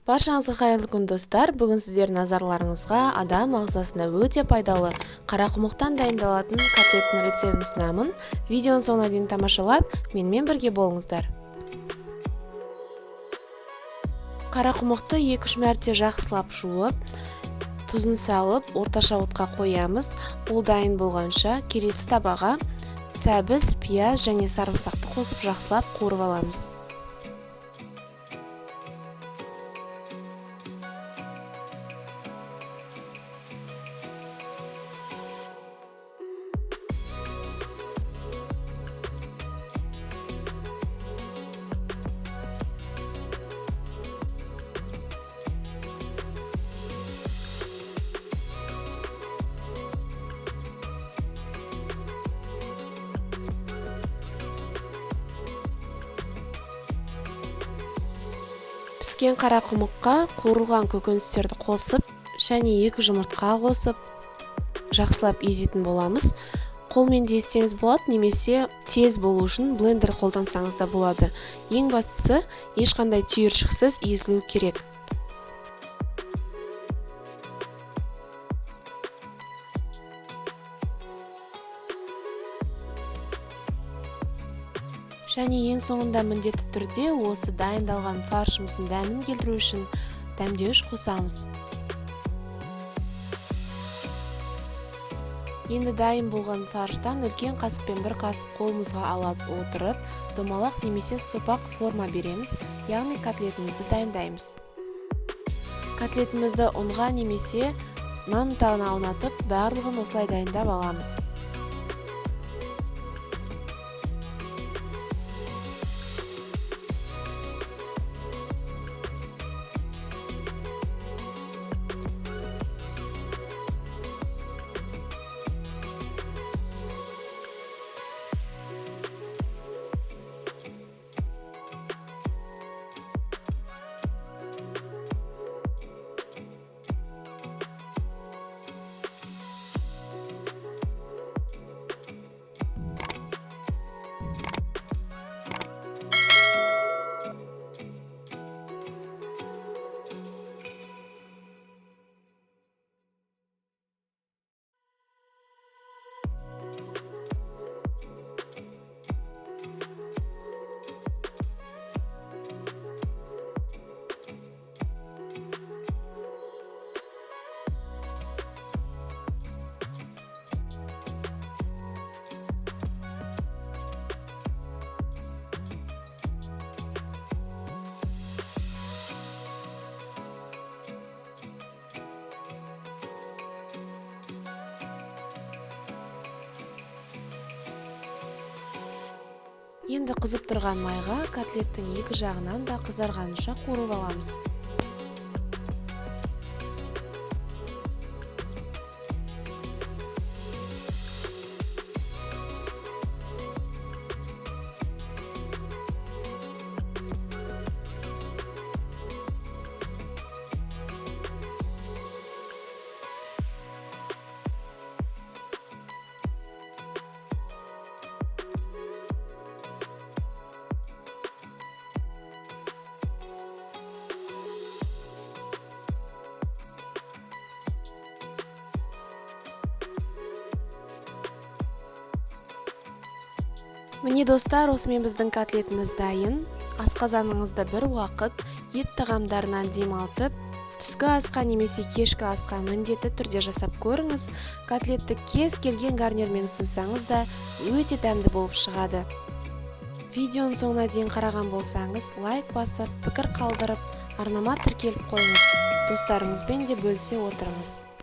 Баршаңызға қайырлы күн достар. Бүгін сіздердің назарларыңызға адам ағзасына өте пайдалы қарақұмықтан дайындалатын котлеттің рецептін ұсынамын. Видеоны соңына дейін тамашалап, менімен бірге болыңыздар. Қарақұмықты 2-3 мәрте жақсылап жуып, тұзын салып, орташа отқа қоямыз. Ол дайын болғанша келесі табаға сәбіз, пияз және сарымсақты қосып жақсылап қуырып аламыз. Піскен қарақұмыққа қуырылған көкөністерді қосып, және 2 жұмыртқа қосып, жақсылап езетін боламыз. Қолмен де езсеңіз болады, немесе тез болу үшін блендер қолдансаңыз да болады. Ең бастысы, ешқандай түйіршіксіз езілу керек. Және ең соңында міндетті түрде осы дайындалған фаршымыздың дәмін келтіру үшін дәмдеуіш қосамыз. Енді дайын болған фарштан үлкен қасықпен 1 қасық қолымызға ала отырып, домалақ немесе сопақ форма береміз, яғни котлетімізді дайындаймыз. Котлетімізді ұнға немесе нан ұнтағына аунатып, барлығын осылай дайындап аламыз. Енді қызып тұрған майға котлеттің 2 жағынан да қызарғанша қуырып аламыз. Міне достар, осымен біздің котлетіміз дайын. Асқазаныңызда бір уақыт ет тағамдарынан демалтып, түскі асқа немесе кешкі асқа міндетті түрде жасап көріңіз. Котлетті кез келген гарнирмен ұсынсаңыз да өте дәмді болып шығады. Видеоның соңына дейін қараған болсаңыз, лайк басып, пікір қалдырып, арнама тіркеліп қойыңыз. Достарыңызбен де бөлісе отырыңыз.